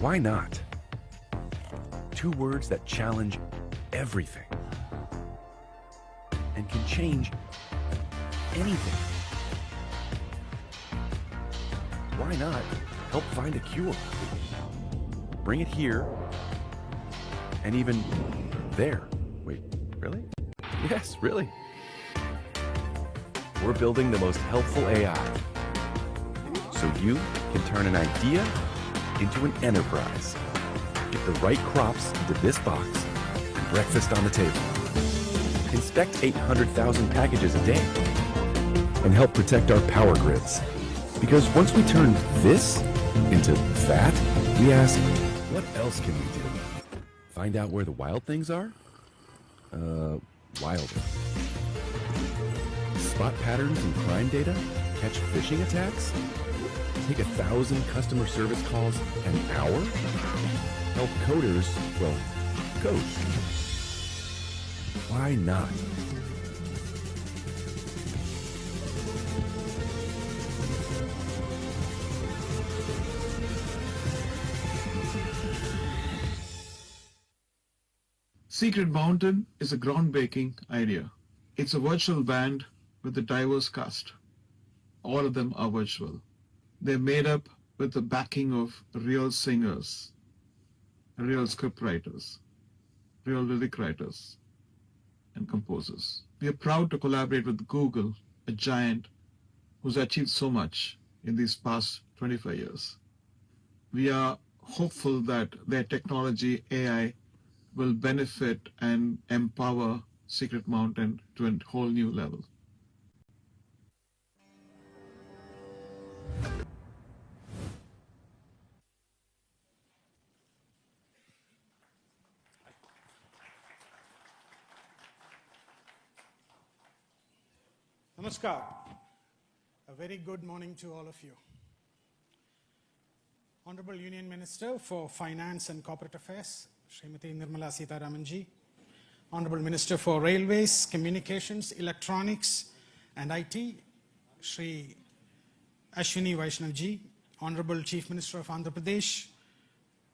Why not? Two words that challenge everything and can change anything. Why not help find a cure? Bring it here and even there. Wait, really? Yes, really. We're building the most helpful AI so you can turn an idea into an enterprise. Get the right crops into this box and breakfast on the table. Inspect 800,000 packages a day and help protect our power grids. Because once we turn this into that, we ask, what else can we do? Find out where the wild things are? Wilder. Spot patterns in crime data? Catch phishing attacks? Take 1,000 customer service calls an hour? Help coders, well, code. Why not? Secret Mountain is a groundbreaking idea. It's a virtual band with a diverse cast. All of them are virtual. They're made up with the backing of real singers, real script writers, real lyric writers, and composers. We are proud to collaborate with Google, a giant who's achieved so much in these past 25 years. We are hopeful that their technology, AI, will benefit and empower Secret Mountain to a whole new level. Namaskar. A very good morning to all of you. Honorable Union Minister for Finance and Corporate Affairs, Srimati Nirmala Sitharamanji, Honorable Minister for Railways, Communications, Electronics and IT, Shri Ashwini Vaishnavji, Honorable Chief Minister of Andhra Pradesh,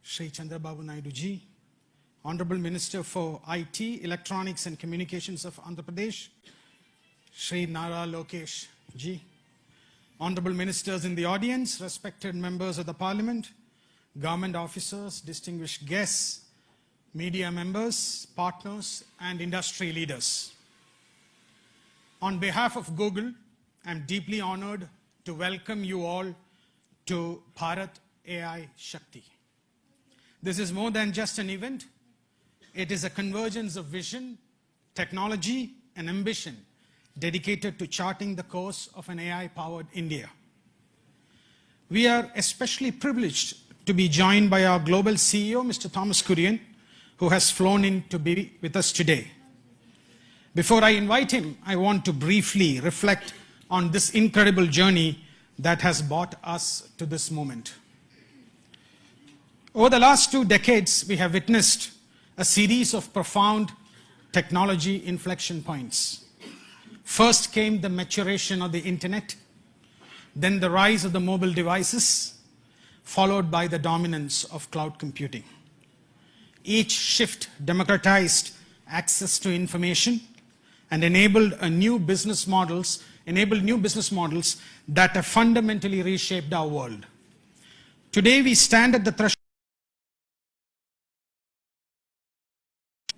Shri Chandrababu Naidu ji, Honorable Minister for IT, Electronics and Communications of Andhra Pradesh, Shri Nara Lokesh ji, Honorable Ministers in the audience, respected members of the Parliament, government officers, distinguished guests, media members, partners, and industry leaders. On behalf of Google, I'm deeply honored to welcome you all to Bharat AI Shakti. This is more than just an event. It is a convergence of vision, technology, and ambition dedicated to charting the course of an AI-powered India. We are especially privileged to be joined by our global CEO, Mr. Thomas Kurian, who has flown in to be with us today. Before I invite him, I want to briefly reflect on this incredible journey that has brought us to this moment. Over the last 2 decades, we have witnessed a series of profound technology inflection points. First came the maturation of the internet, then the rise of the mobile devices, followed by the dominance of cloud computing. Each shift democratized access to information and enabled new business models that have fundamentally reshaped our world. Today we stand at the threshold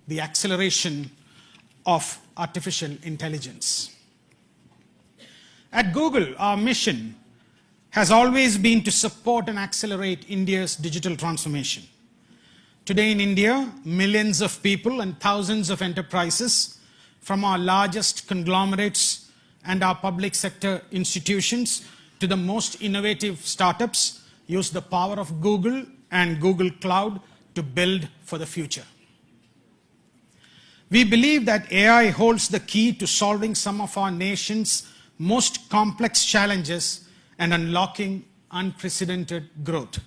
of the acceleration of artificial intelligence. At Google, our mission has always been to support and accelerate India's digital transformation. Today in India, millions of people and thousands of enterprises, from our largest conglomerates and our public sector institutions to the most innovative startups, use the power of Google and Google Cloud to build for the future. We believe that AI holds the key to solving some of our nation's most complex challenges and unlocking unprecedented growth.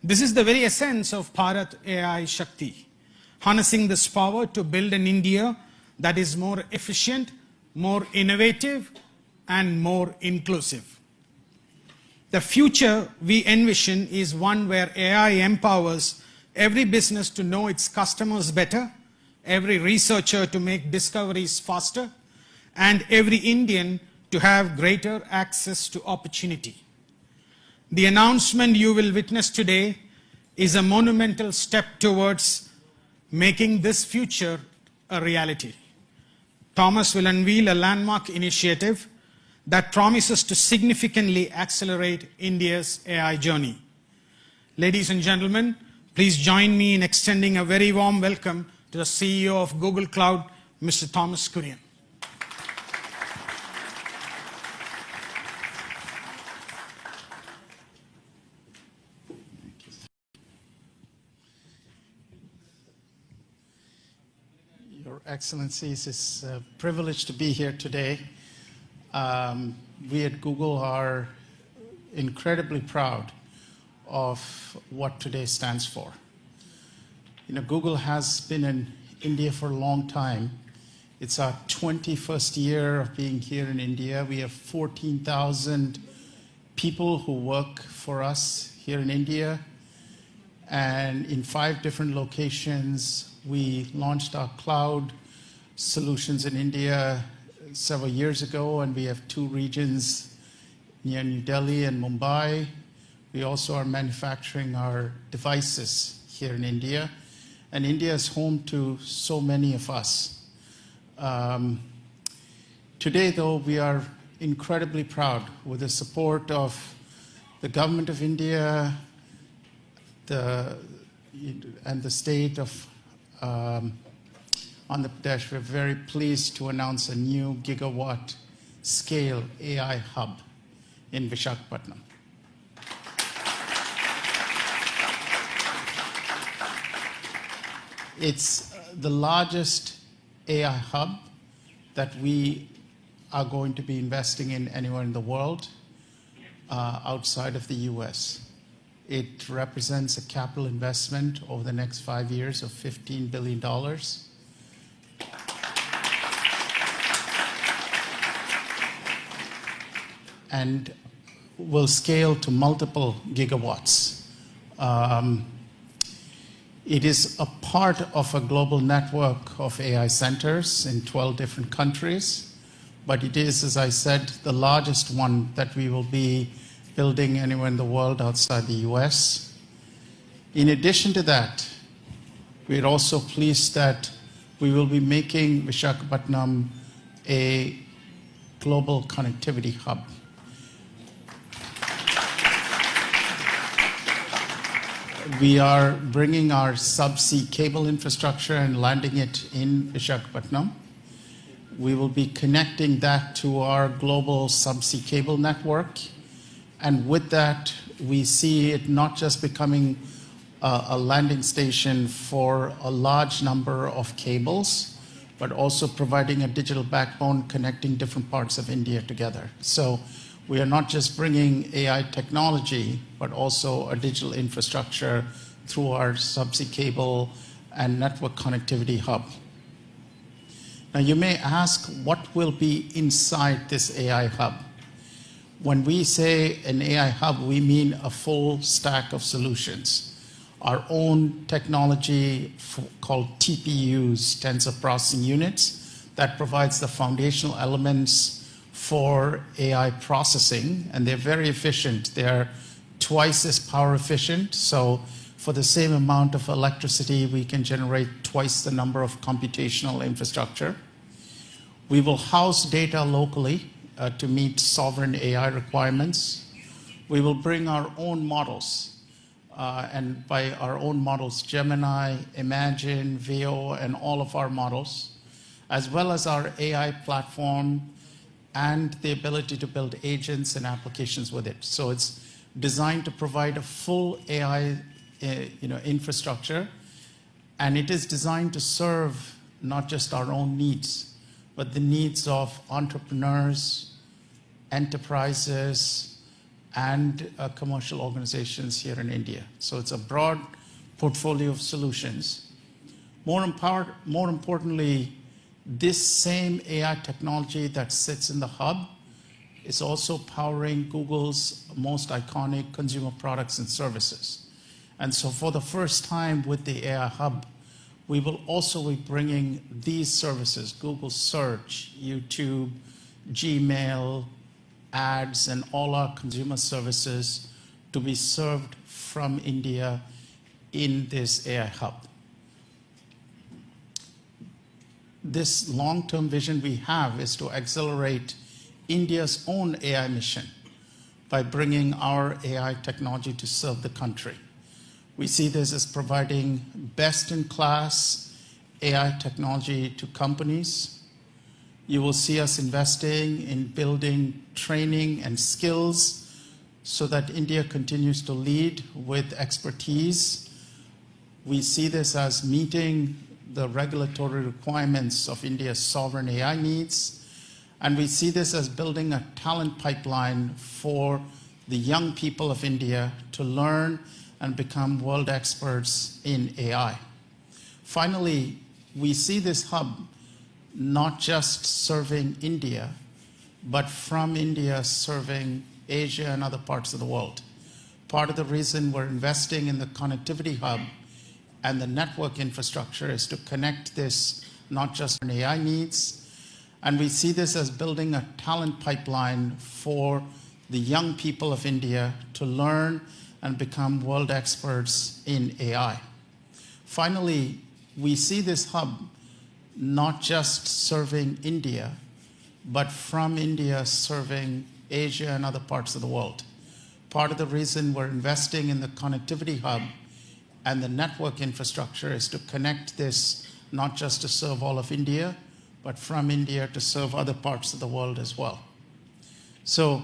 This is the very essence of Bharat AI Shakti, harnessing this power to build an India that is more efficient, more innovative, and more inclusive. The future we envision is one where AI empowers every business to know its customers better, every researcher to make discoveries faster, and every Indian to have greater access to opportunity. The announcement you will witness today is a monumental step towards making this future a reality. Thomas will unveil a landmark initiative that promises to significantly accelerate India's AI journey. Ladies and gentlemen, please join me in extending a very warm welcome to the CEO of Google Cloud, Mr. Thomas Kurian. Your Excellencies, it's a privilege to be here today. We at Google are incredibly proud of what today stands for. Google has been in India for a long time. It's our 21st year of being here in India. We have 14,000 people who work for us here in India. And in 5 different locations, we launched our cloud solutions in India several years ago, and we have 2 regions near New Delhi and Mumbai. We also are manufacturing our devices here in India, and India is home to so many of us. Today, though, we are incredibly proud with the support of the government of India and the state of Andhra Pradesh. We're very pleased to announce a new Gigawatt-scale AI hub in Visakhapatnam. It's the largest AI hub that we are going to be investing in anywhere in the world outside of the US. It represents a capital investment over the next 5 years of $15 billion. And will scale to multiple gigawatts. It is a part of a global network of AI centers in 12 different countries, but it is, as I said, the largest one that we will be building anywhere in the world outside the US. In addition to that, we're also pleased that we will be making Visakhapatnam a global connectivity hub. We are bringing our subsea cable infrastructure and landing it in Visakhapatnam. We will be connecting that to our global subsea cable network. And with that, we see it not just becoming a landing station for a large number of cables, but also providing a digital backbone connecting different parts of India together. So we are not just bringing AI technology, but also a digital infrastructure through our subsea cable and network connectivity hub. Now, you may ask, what will be inside this AI hub? When we say an AI hub, we mean a full stack of solutions. Our own technology called TPUs, tensor processing units, that provides the foundational elements for AI processing, and they're very efficient. They're twice as power efficient, so for the same amount of electricity, we can generate twice the number of computational infrastructure. We will house data locally to meet sovereign AI requirements. We will bring our own models, and by our own models, Gemini, Imagine, Veo, and all of our models, as well as our AI platform and the ability to build agents and applications with it. So it's designed to provide a full AI infrastructure, and it is designed to serve not just our own needs, but the needs of entrepreneurs, enterprises, and commercial organizations here in India. So it's a broad portfolio of solutions. More importantly, this same AI technology that sits in the hub is also powering Google's most iconic consumer products and services. And so for the first time with the AI Hub, we will also be bringing these services, Google Search, YouTube, Gmail, ads, and all our consumer services to be served from India in this AI Hub. This long-term vision we have is to accelerate India's own AI mission by bringing our AI technology to serve the country. We see this as providing best-in-class AI technology to companies. You will see us investing in building training and skills so that India continues to lead with expertise. We see this as meeting the regulatory requirements of India's sovereign AI needs. And we see this as building a talent pipeline for the young people of India to learn and become world experts in AI. Finally, we see this hub not just serving India, but from India serving Asia and other parts of the world. Part of the reason we're investing in the connectivity hub and the network infrastructure is to connect this not just in AI needs. And we see this as building a talent pipeline for the young people of India to learn and become world experts in AI. Finally, we see this hub not just serving India, but from India serving Asia and other parts of the world. Part of the reason we're investing in the connectivity hub and the network infrastructure is to connect this not just to serve all of India, but from India to serve other parts of the world as well. So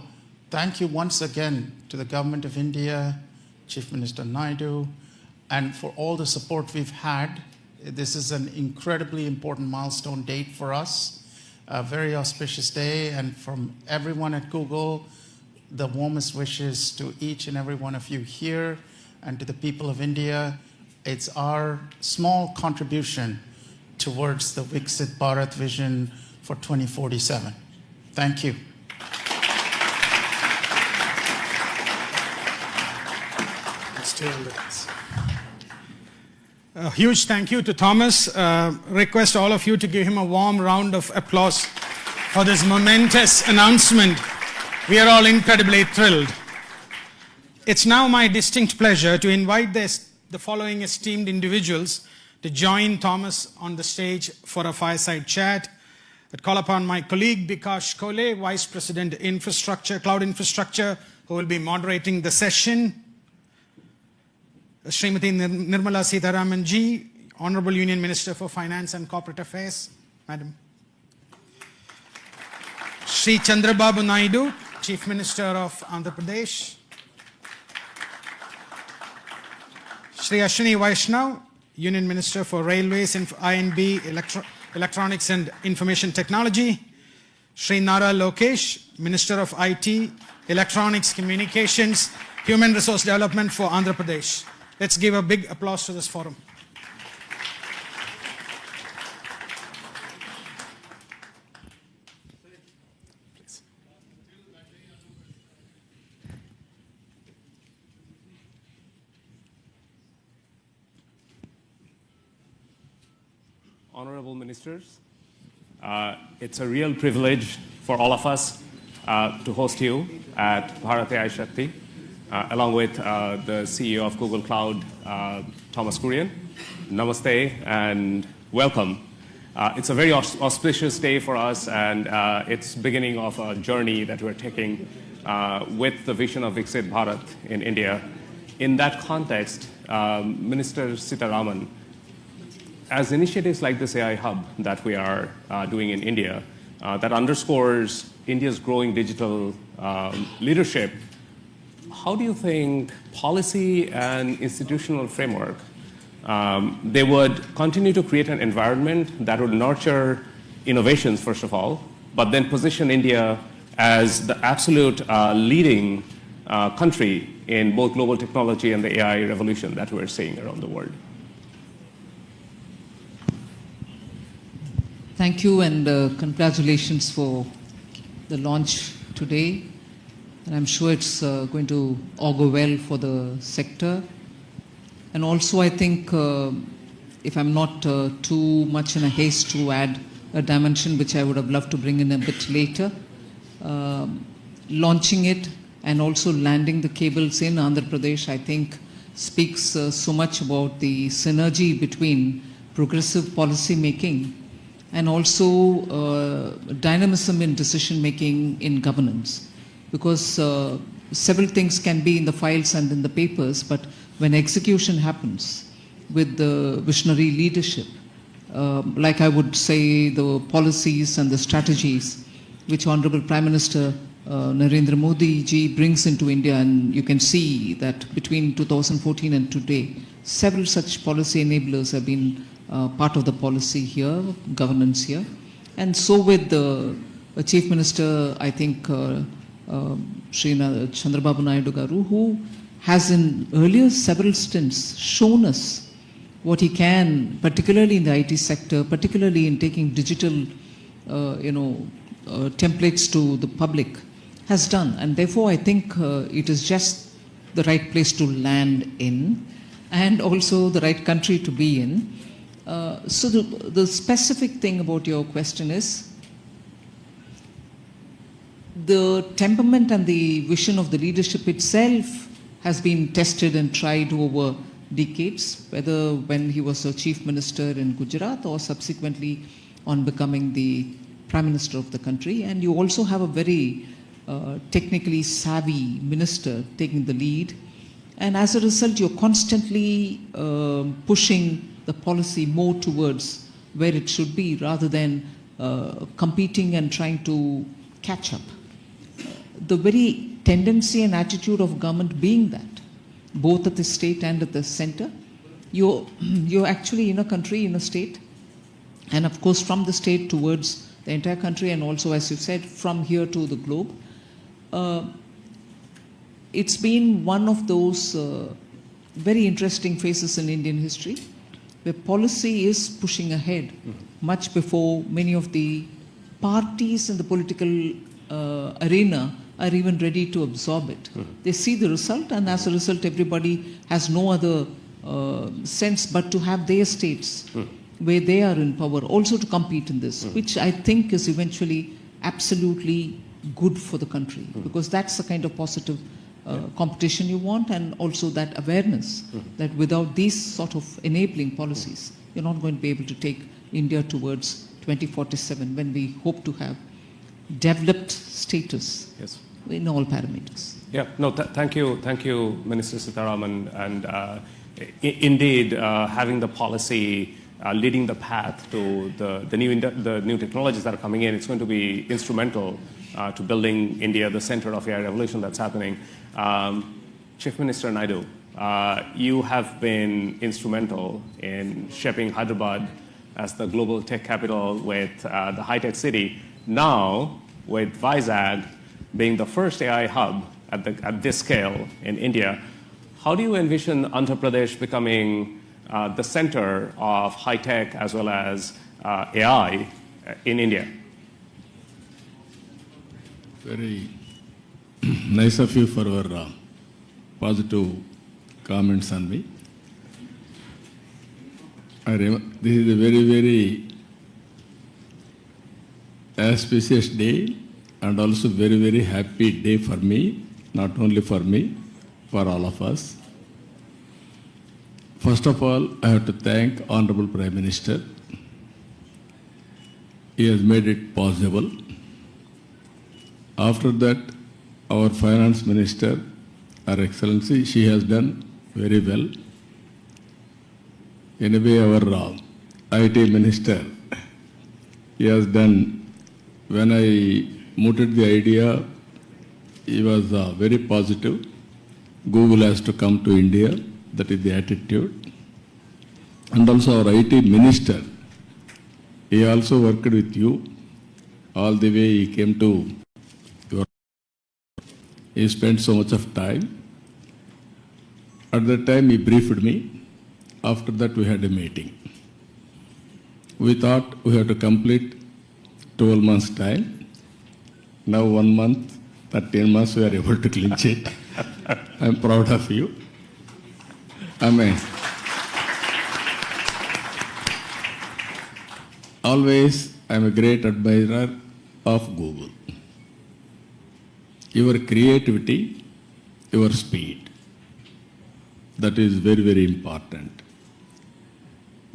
thank you once again to the Government of India, Chief Minister Naidu, and for all the support we've had. This is an incredibly important milestone date for us, a very auspicious day, and from everyone at Google, the warmest wishes to each and every one of you here, and to the people of India. It's our small contribution towards the Viksit Bharat vision for 2047. Thank you. A huge thank you to Thomas. Request all of you to give him a warm round of applause for this momentous announcement. We are all incredibly thrilled. It's now my distinct pleasure to invite the following esteemed individuals to join Thomas on the stage for a fireside chat. I'd call upon my colleague Bikash Kole, Vice President Infrastructure, Cloud Infrastructure, who will be moderating the session. Srimati Nirmala Sitharaman ji, Honorable Union Minister for Finance and Corporate Affairs. Madam. Shri Chandrababu Naidu, Chief Minister of Andhra Pradesh. Shri Ashwini Vaishnav, Union Minister for Railways, I&B, Electronics and Information Technology. Shri Nara Lokesh, Minister of IT, Electronics, Communications, Human Resource Development for Andhra Pradesh. Let's give a big applause to this forum. Please. Honorable Ministers, it's a real privilege for all of us to host you at Bharat AI Shakti, along with the CEO of Google Cloud, Thomas Kurian. Namaste and welcome. It's a very auspicious day for us, and it's beginning of a journey that we're taking with the vision of Viksit Bharat in India. In that context, Minister Sitharaman, as initiatives like this AI Hub that we are doing in India, that underscores India's growing digital leadership, how do you think policy and institutional framework, they would continue to create an environment that would nurture innovations, first of all, but then position India as the absolute leading country in both global technology and the AI revolution that we're seeing around the world? Thank you, and congratulations for the launch today, and I'm sure it's going to augur well for the sector. And also, I think, if I'm not too much in a haste to add a dimension which I would have loved to bring in a bit later, launching it and also landing the cables in Andhra Pradesh, I think, speaks so much about the synergy between progressive policy making and also dynamism in decision making in governance. Because several things can be in the files and in the papers, but when execution happens with the visionary leadership, like I would say the policies and the strategies which Honorable Prime Minister Narendra Modi ji brings into India, and you can see that between 2014 and today, several such policy enablers have been part of the policy here, governance here. And so with the Chief Minister, I think, Shri Chandrababu Naidu Garu, who has in earlier several stints shown us what he can, particularly in the IT sector, particularly in taking digital, templates to the public, has done. And therefore, I think it is just the right place to land in, and also the right country to be in. So the specific thing about your question is, the temperament and the vision of the leadership itself has been tested and tried over decades, whether when he was a chief minister in Gujarat or subsequently on becoming the prime minister of the country. And you also have a very technically savvy minister taking the lead. And as a result, you're constantly pushing the policy more towards where it should be, rather than competing and trying to catch up. The very tendency and attitude of government being that, both at the state and at the center, you're actually in a country, in a state, and of course from the state towards the entire country, and also, as you said, from here to the globe. It's been one of those very interesting phases in Indian history, where policy is pushing ahead much before many of the parties in the political arena are even ready to absorb it. They see the result, and as a result, everybody has no other sense but to have their states where they are in power also to compete in this, which I think is eventually absolutely good for the country, because that's the kind of positive competition you want, and also that awareness that without these sort of enabling policies, you're not going to be able to take India towards 2047, when we hope to have developed status in all parameters. Yeah, no, thank you, Minister Sitharaman. And indeed, having the policy leading the path to the new technologies that are coming in, it's going to be instrumental to building India, the center of AI revolution that's happening. Chief Minister Naidu, you have been instrumental in shaping Hyderabad as the global tech capital with the high-tech city. Now, with Vizag being the first AI hub at this scale in India, how do you envision Andhra Pradesh becoming the center of high-tech as well as AI in India? Very nice of you for your positive comments on me. This is a very, very auspicious day, and also very, very happy day for me, not only for me, for all of us. First of all, I have to thank Honorable Prime Minister. He has made it possible. After that, our Finance Minister, Her Excellency, she has done very well. Anyway, our IT Minister, he has done. When I mooted the idea, he was very positive. Google has to come to India. That is the attitude. And also our IT Minister, he also worked with you. All the way he came to your... He spent so much of time. At that time he briefed me. After that we had a meeting. We thought we had to complete 12 months time. Now 1 month 13 months we are able to clinch it. I'm proud of you. Always, I'm a great admirer of Google. Your creativity, your speed, that is very, very important.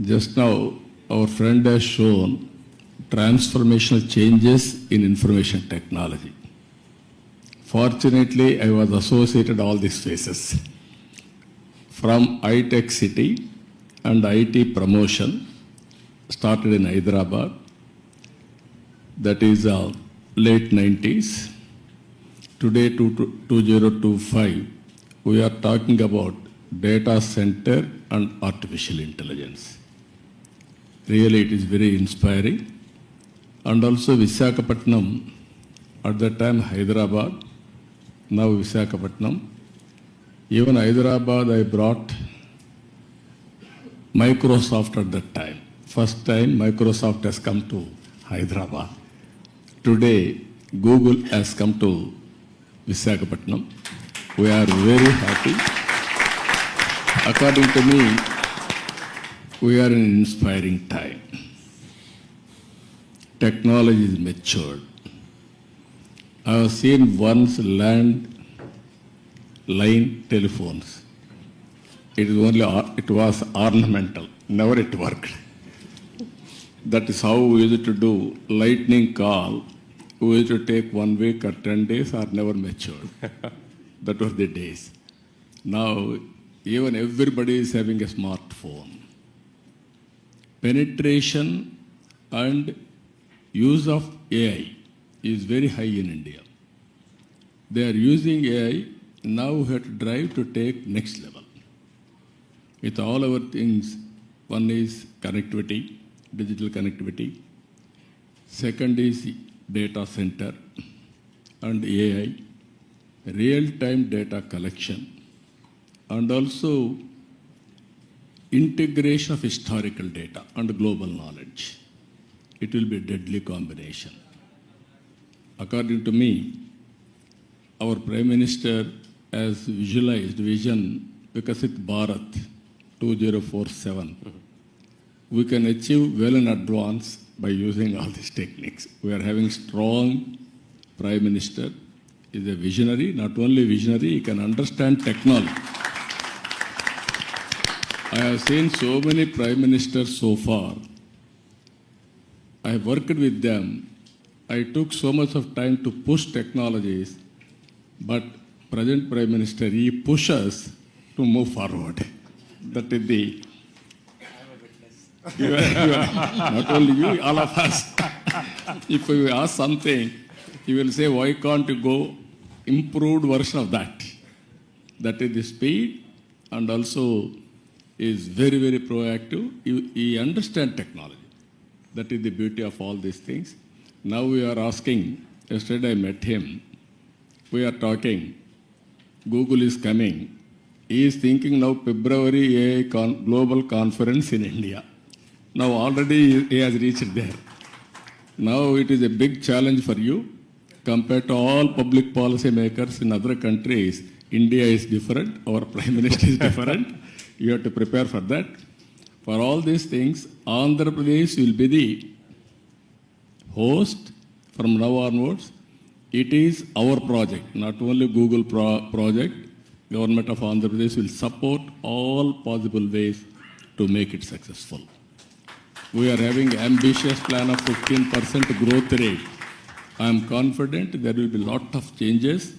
Just now, our friend has shown transformational changes in information technology. Fortunately, I was associated all these phases. From iTech City and IT promotion, started in Hyderabad, that is late 90s. Today, 2025, we are talking about data center and artificial intelligence. Really, it is very inspiring. And also Visakhapatnam, at that time Hyderabad, now Visakhapatnam. Even Hyderabad, I brought Microsoft at that time. First time Microsoft has come to Hyderabad. Today, Google has come to Visakhapatnam. We are very happy. According to me, we are in an inspiring time. Technology is matured. I have seen once land line telephones. It was ornamental, never it worked. That is how we used to do lightning call. We used to take 1 week or 10 days or never matured. That was the days. Now, even everybody is having a smartphone. Penetration and use of AI is very high in India. They are using AI, now we have to drive to take next level. With all our things, one is connectivity, digital connectivity. Second is data center and AI, real-time data collection, and also integration of historical data and global knowledge. It will be a deadly combination. According to me, our Prime Minister has visualized vision Viksit Bharat 2047. We can achieve well in advance by using all these techniques. We are having strong Prime Minister. He is a visionary, not only visionary, he can understand technology. I have seen so many Prime Ministers so far. I have worked with them. I took so much of time to push technologies, but present Prime Minister, he pushes to move forward. That is the... not only you, all of us. If you ask something, you will say, why can't you go improved version of that? That is the speed, and also is very, very proactive. He understands technology. That is the beauty of all these things. Now we are asking, yesterday I met him, we are talking, Google is coming. He is thinking now February AI global conference in India. Now already he has reached there. Now it is a big challenge for you. Compared to all public policy makers in other countries, India is different, our Prime Minister is different. You have to prepare for that. For all these things, Andhra Pradesh will be the host from now onwards. It is our project, not only Google project. Government of Andhra Pradesh will support all possible ways to make it successful. We are having ambitious plan of 15% growth rate. I am confident there will be a lot of changes,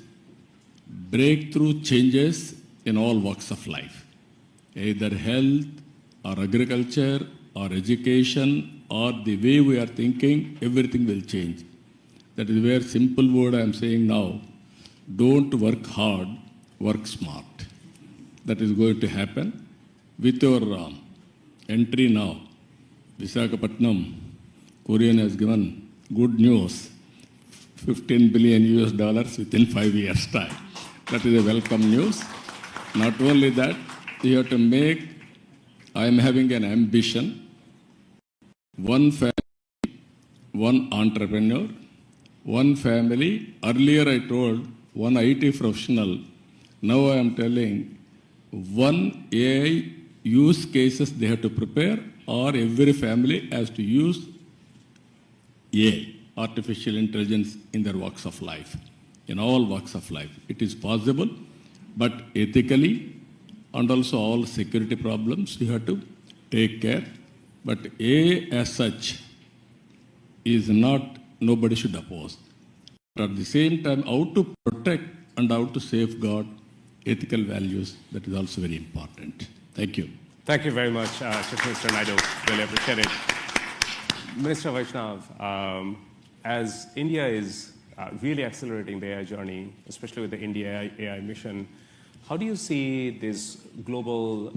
breakthrough changes in all walks of life, either health or agriculture or education or the way we are thinking, everything will change. That is where simple word I am saying now, don't work hard, work smart. That is going to happen. With your entry now, Visakhapatnam, Korean has given good news, $15 billion within 5 years' time. That is a welcome news. Not only that, you have to make, I am having an ambition, one family, one entrepreneur, one family. Earlier I told one IT professional. Now I am telling one AI use cases they have to prepare, or every family has to use AI, artificial intelligence, in their walks of life, in all walks of life. It is possible, but ethically and also all security problems you have to take care. But AI as such is not, nobody should oppose. But at the same time, how to protect and how to safeguard ethical values, that is also very important. Thank you. Thank you very much, Chief Minister Naidu. Really appreciate it. Minister Vaishnav, as India is really accelerating the AI journey, especially with the India AI mission, how do you see these global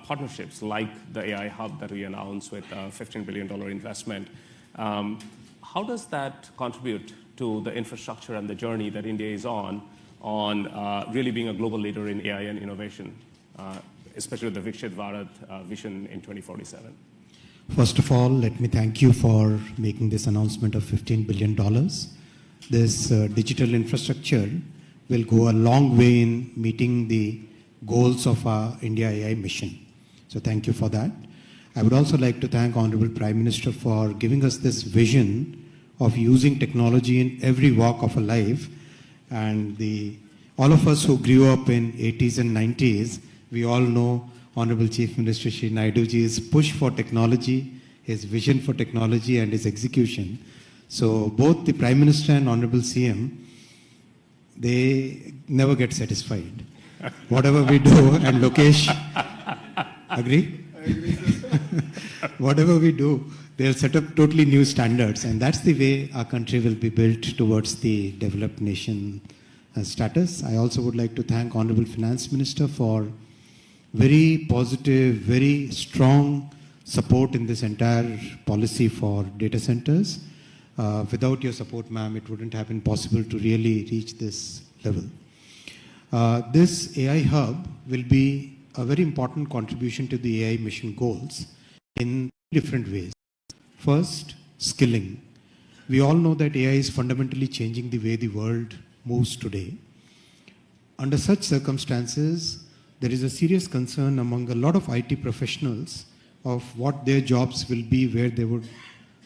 partnerships like the AI hub that we announced with a $15 billion investment? How does that contribute to the infrastructure and the journey that India is on really being a global leader in AI and innovation, especially with the Viksit Bharat vision in 2047? First of all, let me thank you for making this announcement of $15 billion. This digital infrastructure will go a long way in meeting the goals of our India AI mission. So thank you for that. I would also like to thank Honorable Prime Minister for giving us this vision of using technology in every walk of a life. And all of us who grew up in 80s and 90s, we all know Honorable Chief Minister Shri Naiduji's push for technology, his vision for technology and his execution. So both the Prime Minister and Honorable CM, they never get satisfied. Whatever we do, and Lokesh, agree? Whatever we do, they'll set up totally new standards, and that's the way our country will be built towards the developed nation status. I also would like to thank Honorable Finance Minister for very positive, very strong support in this entire policy for data centers. Without your support, ma'am, it wouldn't have been possible to really reach this level. This AI hub will be a very important contribution to the AI mission goals in different ways. First, skilling. We all know that AI is fundamentally changing the way the world moves today. Under such circumstances, there is a serious concern among a lot of IT professionals of what their jobs will be, where they would,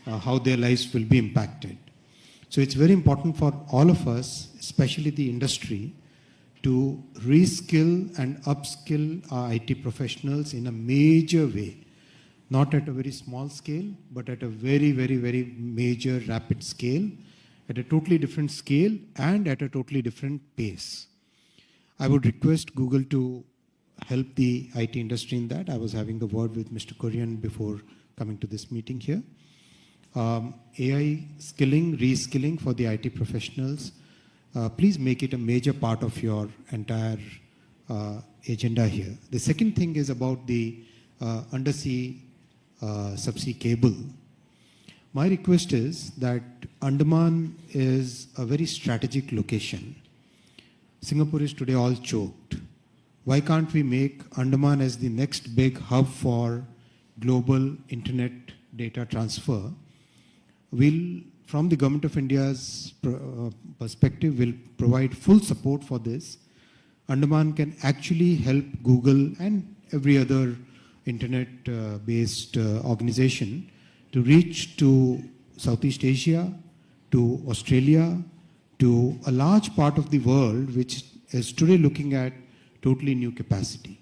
how their lives will be impacted. So it's very important for all of us, especially the industry, to reskill and upskill our IT professionals in a major way. Not at a very small scale, but at a very, very, very major, rapid scale, at a totally different scale and at a totally different pace. I would request Google to help the IT industry in that. I was having a word with Mr. Korean before coming to this meeting here. AI skilling, reskilling for the IT professionals, please make it a major part of your entire agenda here. The second thing is about the undersea subsea cable. My request is that Andaman is a very strategic location. Singapore is today all choked. Why can't we make Andaman as the next big hub for global internet data transfer? We'll, from the Government of India's perspective, will provide full support for this. Andaman can actually help Google and every other internet-based organization to reach to Southeast Asia, to Australia, to a large part of the world which is today looking at totally new capacity.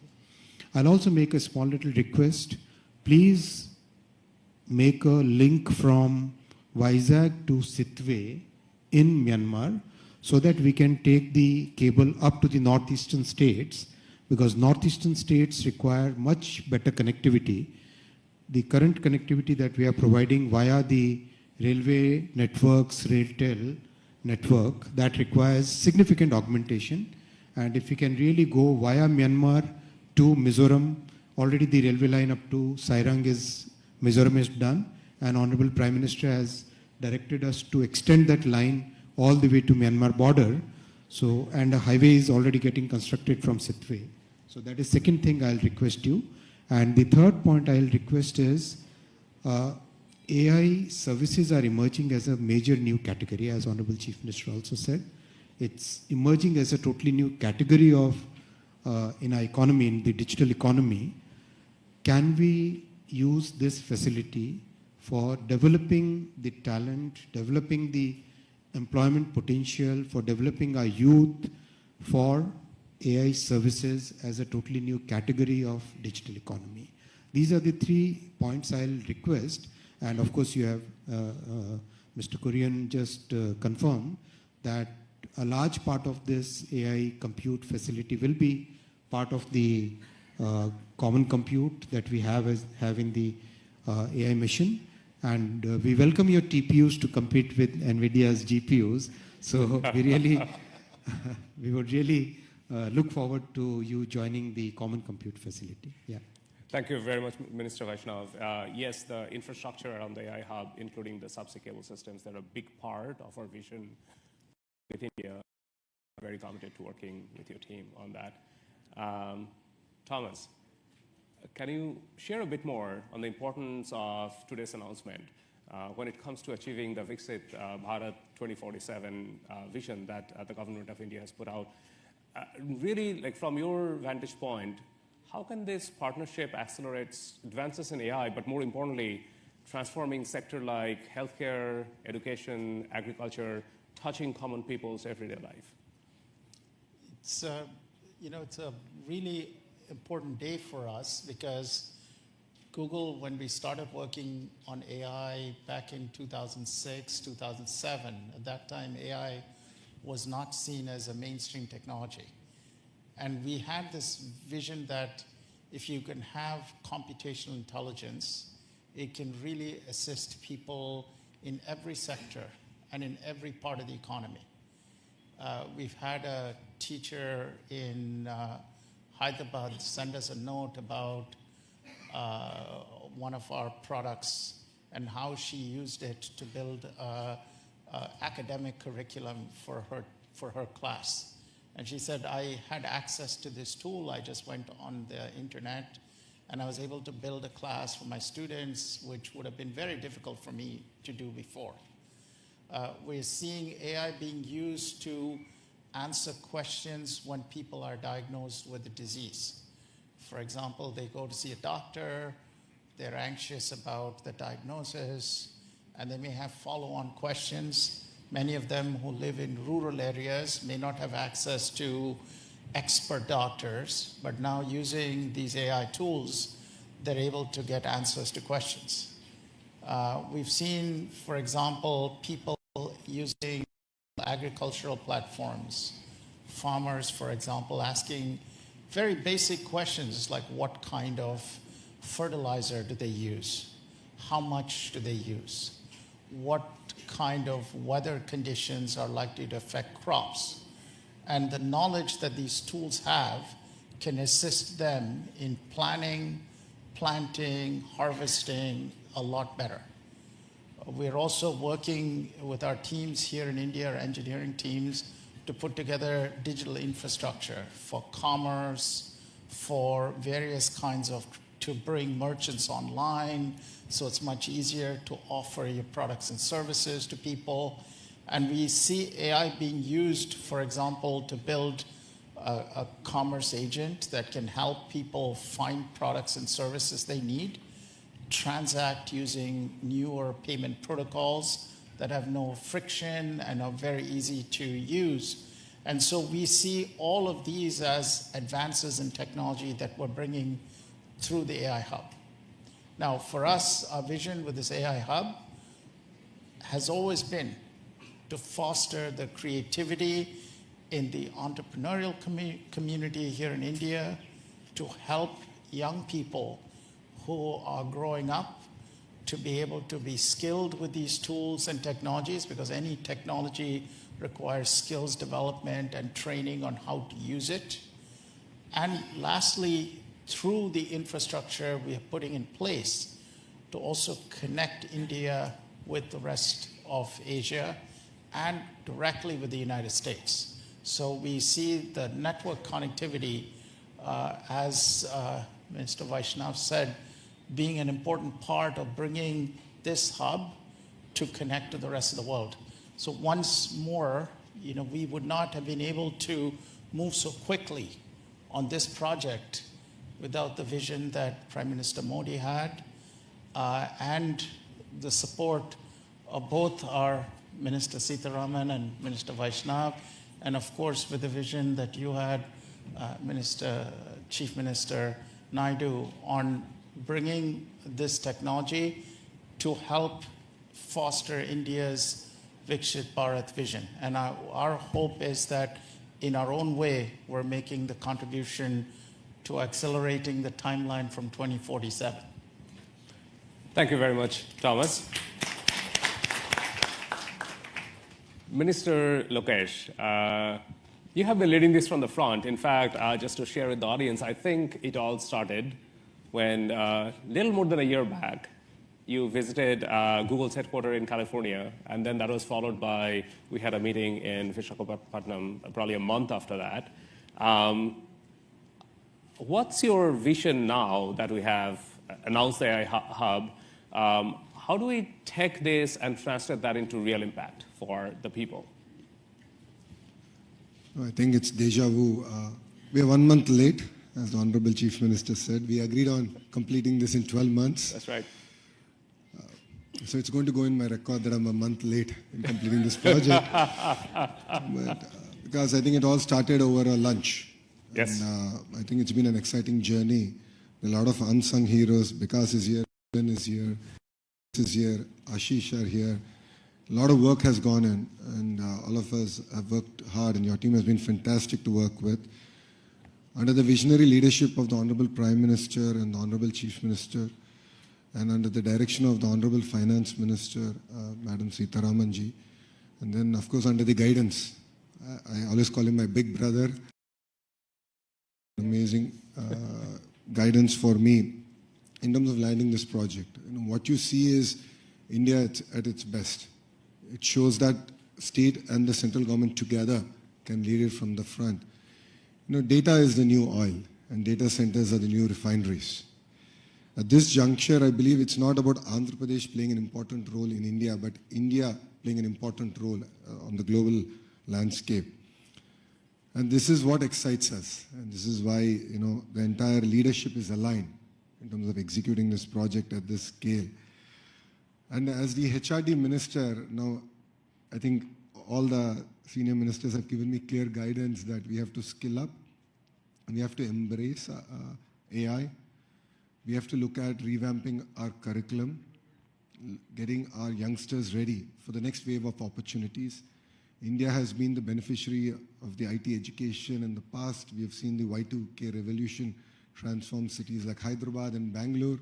I'll also make a small little request. Please make a link from Vizag to Sitwe in Myanmar so that we can take the cable up to the northeastern states, because northeastern states require much better connectivity. The current connectivity that we are providing via the railway networks, RailTel network, that requires significant augmentation. And if we can really go via Myanmar to Mizoram, already the railway line up to Sairang is, Mizoram is done, and Honorable Prime Minister has directed us to extend that line all the way to Myanmar border. So, and a highway is already getting constructed from Sitwe. So that is second thing I'll request you. And the third point I'll request is, AI services are emerging as a major new category, as Honorable Chief Minister also said. It's emerging as a totally new category of in our economy, in the digital economy. Can we use this facility for developing the talent, developing the employment potential, for developing our youth for AI services as a totally new category of digital economy? These are the 3 points I'll request. And of course, you have Mr. Kurian just confirmed that a large part of this AI compute facility will be part of the common compute that we have in the AI mission. And we welcome your TPUs to compete with NVIDIA's GPUs. So we would really look forward to you joining the common compute facility. Yeah. Thank you very much, Minister Vaishnav. Yes, the infrastructure around the AI hub, including the subsea cable systems, they're a big part of our vision with India. I'm very committed to working with your team on that. Thomas, can you share a bit more on the importance of today's announcement when it comes to achieving the Viksit Bharat 2047 vision that the government of India has put out? Really, like from your vantage point, how can this partnership accelerate advances in AI, but more importantly, transforming sector like healthcare, education, agriculture, touching common people's everyday life? It's it's a really important day for us because Google, when we started working on AI back in 2006, 2007, at that time AI was not seen as a mainstream technology. And we had this vision that if you can have computational intelligence, it can really assist people in every sector and in every part of the economy. We've had a teacher in Hyderabad send us a note about one of our products and how she used it to build academic curriculum for her class. And she said, I had access to this tool. I just went on the internet and I was able to build a class for my students, which would have been very difficult for me to do before. We're seeing AI being used to answer questions when people are diagnosed with a disease. For example, they go to see a doctor, they're anxious about the diagnosis, and they may have follow-on questions. Many of them who live in rural areas may not have access to expert doctors, but now using these AI tools, they're able to get answers to questions. We've seen, for example, people using agricultural platforms, farmers, for example, asking very basic questions like what kind of fertilizer do they use? How much do they use? What kind of weather conditions are likely to affect crops? And the knowledge that these tools have can assist them in planning, planting, harvesting a lot better. We're also working with our teams here in India, our engineering teams, to put together digital infrastructure for commerce, for various kinds of, to bring merchants online, so it's much easier to offer your products and services to people. And we see AI being used, for example, to build a commerce agent that can help people find products and services they need, transact using newer payment protocols that have no friction and are very easy to use. And so we see all of these as advances in technology that we're bringing through the AI Hub. Now, for us, our vision with this AI Hub has always been to foster the creativity in the entrepreneurial community here in India, to help young people who are growing up to be able to be skilled with these tools and technologies, because any technology requires skills development and training on how to use it. And lastly, through the infrastructure we are putting in place to also connect India with the rest of Asia and directly with the United States. So we see the network connectivity, as Mr. Vaishnav said, being an important part of bringing this hub to connect to the rest of the world. So once more, we would not have been able to move so quickly on this project without the vision that Prime Minister Modi had and the support of both our Minister Sitharaman and Minister Vaishnav, and of course with the vision that you had, Chief Minister Naidu, on bringing this technology to help foster India's Viksit Bharat vision. And our hope is that in our own way, we're making the contribution to accelerating the timeline from 2047. Thank you very much, Thomas. Minister Lokesh, you have been leading this from the front. In fact, just to share with the audience, I think it all started when little more than a year back, you visited Google's headquarters in California, and then that was followed by, we had a meeting in Visakhapatnam probably a month after that. What's your vision now that we have announced the AI Hub? How do we take this and translate that into real impact for the people? I think it's deja vu. We are 1 month late, as the Honorable Chief Minister said. We agreed on completing this in 12 months. That's right. So it's going to go in my record that I'm a month late in completing this project. Because I think it all started over a lunch. Yes. And, I think it's been an exciting journey. A lot of unsung heroes. Vikas is here, Ben is here, is here, Ashish are here. A lot of work has gone in, and all of us have worked hard, and your team has been fantastic to work with. Under the visionary leadership of the Honorable Prime Minister and the Honorable Chief Minister, and under the direction of the Honorable Finance Minister, Madam Sitharaman ji, and then of course under the guidance, I always call him my big brother, amazing guidance for me in terms of landing this project. What you see is India at its best. It shows that state and the central government together can lead it from the front. Data is the new oil, and data centers are the new refineries. At this juncture, I believe it's not about Andhra Pradesh playing an important role in India, but India playing an important role on the global landscape. And this is what excites us. And this is why, the entire leadership is aligned in terms of executing this project at this scale. And as the HRD minister, now I think all the senior ministers have given me clear guidance that we have to skill up, and we have to embrace AI. We have to look at revamping our curriculum, getting our youngsters ready for the next wave of opportunities. India has been the beneficiary of the IT education in the past. We have seen the Y2K revolution transform cities like Hyderabad and Bangalore.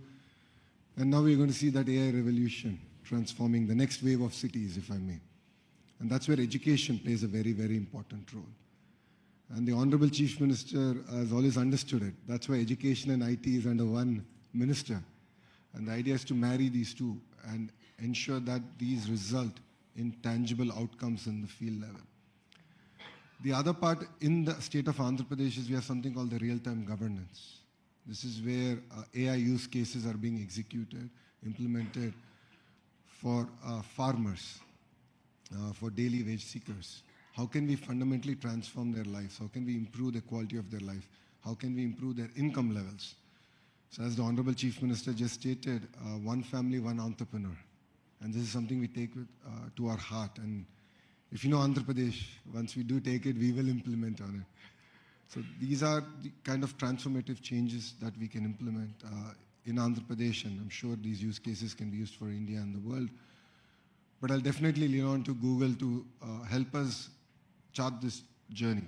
And now we're going to see that AI revolution transforming the next wave of cities, if I may. And that's where education plays a very, very important role. And the Honorable Chief Minister has always understood it. That's why education and IT is under one minister. And the idea is to marry these two and ensure that these result in tangible outcomes in the field level. The other part in the state of Andhra Pradesh is we have something called the real-time governance. This is where AI use cases are being executed, implemented for farmers, for daily wage seekers. How can we fundamentally transform their lives? How can we improve the quality of their life? How can we improve their income levels? So as the Honorable Chief Minister just stated, one family, one entrepreneur. And this is something we take to our heart. And if you know Andhra Pradesh, once we do take it, we will implement on it. So these are the kind of transformative changes that we can implement in Andhra Pradesh, and I'm sure these use cases can be used for India and the world. But I'll definitely lean on to Google to help us chart this journey.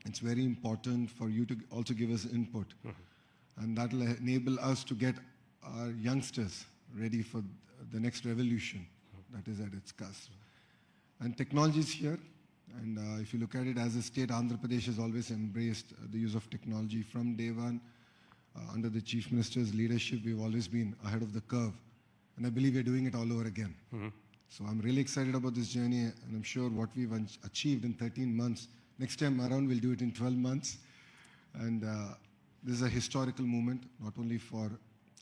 It's very important for you to also give us input. And that will enable us to get our youngsters ready for the next revolution that is at its cusp. And technology is here. And if you look at it as a state, Andhra Pradesh has always embraced the use of technology from day one. Under the Chief Minister's leadership, we've always been ahead of the curve. And I believe we're doing it all over again. So I'm really excited about this journey, and I'm sure what we've achieved in 13 months, next time around we'll do it in 12 months. And this is a historical moment, not only for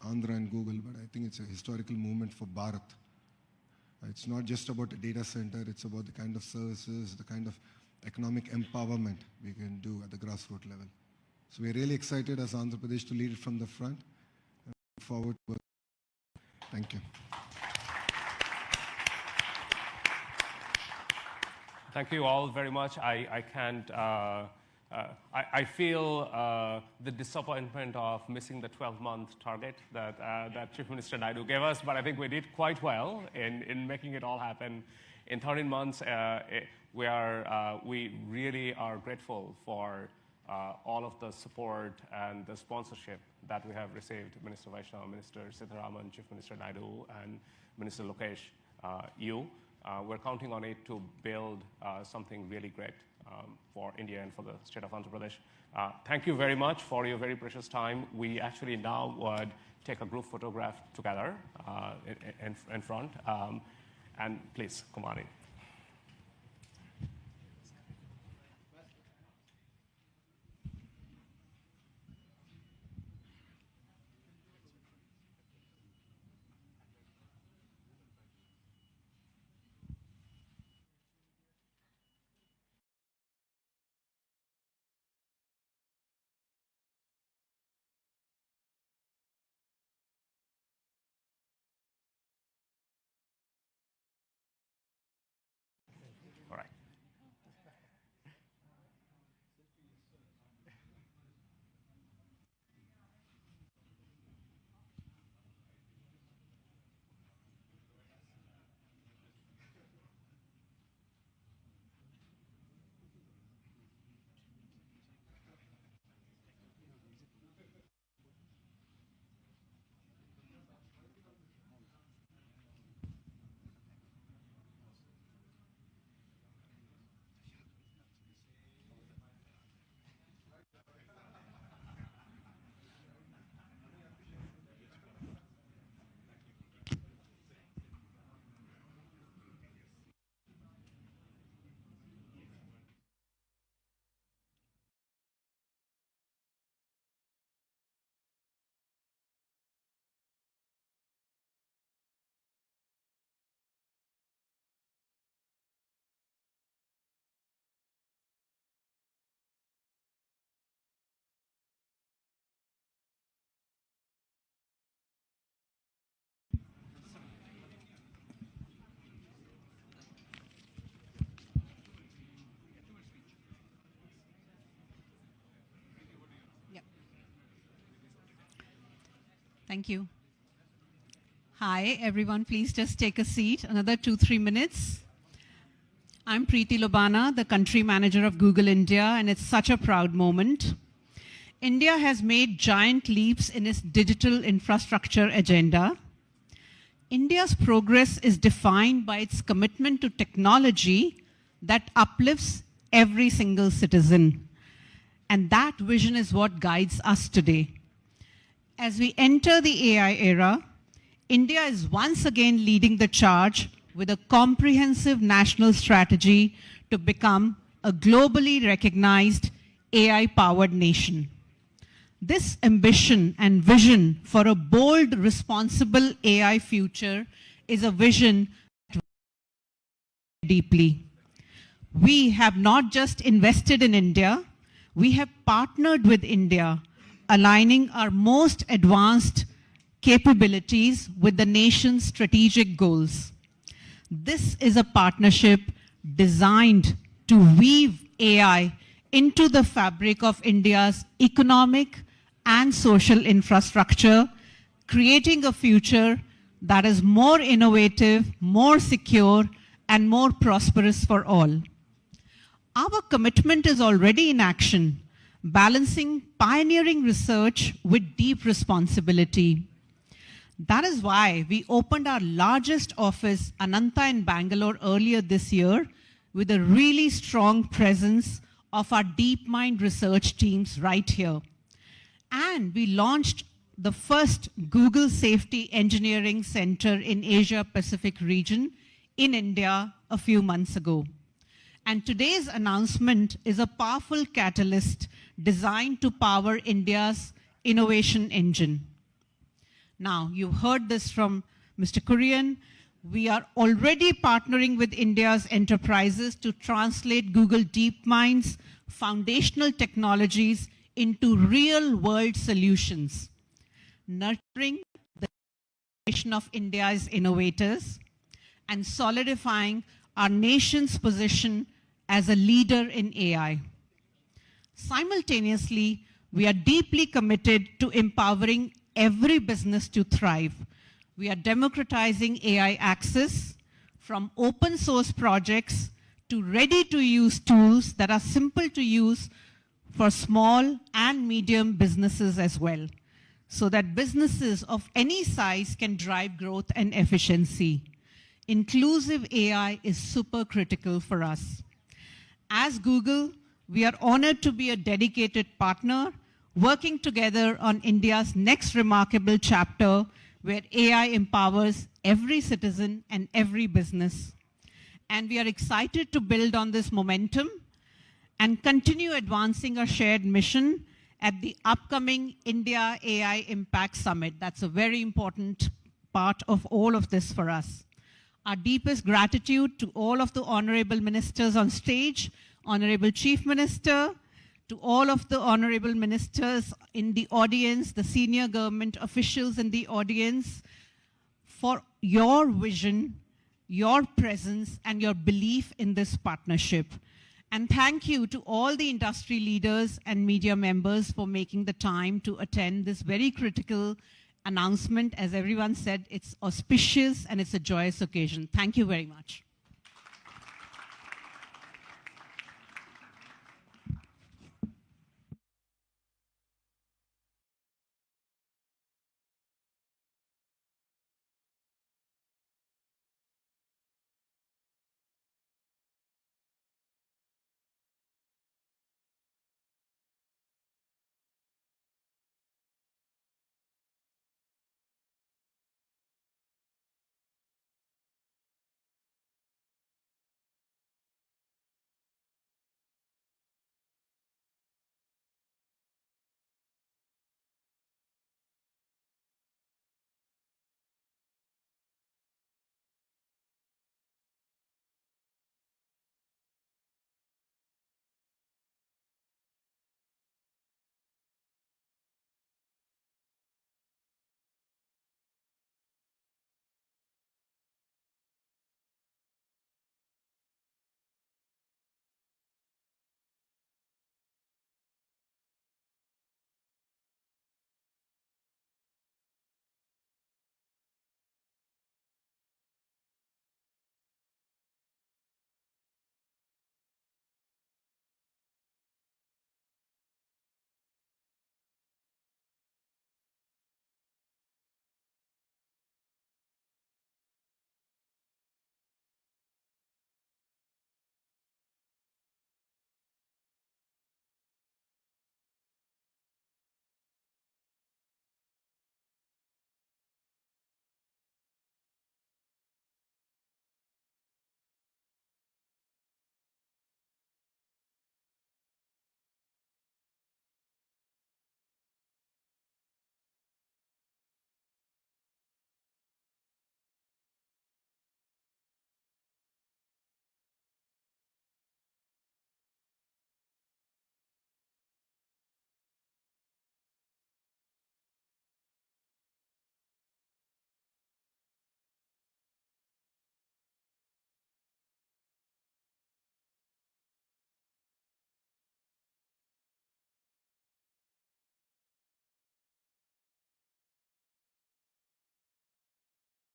Andhra and Google, but I think it's a historical movement for Bharat. It's not just about a data center, it's about the kind of services, the kind of economic empowerment we can do at the grassroots level. So we're really excited as Andhra Pradesh to lead it from the front. And look forward to it. Thank you. Thank you all very much. I can't, I feel the disappointment of missing the 12-month target that Chief Minister Naidu gave us, but I think we did quite well in making it all happen. In 13 months, we really are grateful for all of the support and the sponsorship that we have received. Minister Vaishnav, Minister Sitharaman, Chief Minister Naidu, and Minister Lokesh, you. We're counting on it to build something really great for India and for the state of Andhra Pradesh. Thank you very much for your very precious time. We actually now would take a group photograph together in front. And please, come on in. All right. Thank you. Hi, everyone. Please just take a seat. Another 2-3 minutes. I'm Preeti Lobana, the country manager of Google India, and it's such a proud moment. India has made giant leaps in its digital infrastructure agenda. India's progress is defined by its commitment to technology that uplifts every single citizen. And that vision is what guides us today. As we enter the AI era, India is once again leading the charge with a comprehensive national strategy to become a globally recognized AI-powered nation. This ambition and vision for a bold, responsible AI future is a vision that we deeply. We have not just invested in India, we have partnered with India, aligning our most advanced capabilities with the nation's strategic goals. This is a partnership designed to weave AI into the fabric of India's economic and social infrastructure, creating a future that is more innovative, more secure, and more prosperous for all. Our commitment is already in action, balancing pioneering research with deep responsibility. That is why we opened our largest office, Ananta in Bangalore, earlier this year, with a really strong presence of our DeepMind research teams right here. And we launched the first Google Safety Engineering Center in Asia Pacific region in India a few months ago. And today's announcement is a powerful catalyst designed to power India's innovation engine. Now, you've heard this from Mr. Kurian. We are already partnering with India's enterprises to translate Google DeepMind's foundational technologies into real-world solutions, nurturing the generation of India's innovators and solidifying our nation's position as a leader in AI. Simultaneously, we are deeply committed to empowering every business to thrive. We are democratizing AI access from open source projects to ready-to-use tools that are simple to use for small and medium businesses as well, so that businesses of any size can drive growth and efficiency. Inclusive AI is super critical for us. As Google, we are honored to be a dedicated partner, working together on India's next remarkable chapter where AI empowers every citizen and every business. And we are excited to build on this momentum and continue advancing our shared mission at the upcoming India AI Impact Summit. That's a very important part of all of this for us. Our deepest gratitude to all of the honorable ministers on stage, Honorable Chief Minister, to all of the honorable ministers in the audience, the senior government officials in the audience, for your vision, your presence, and your belief in this partnership. And thank you to all the industry leaders and media members for making the time to attend this very critical announcement. As everyone said, it's auspicious and it's a joyous occasion. Thank you very much.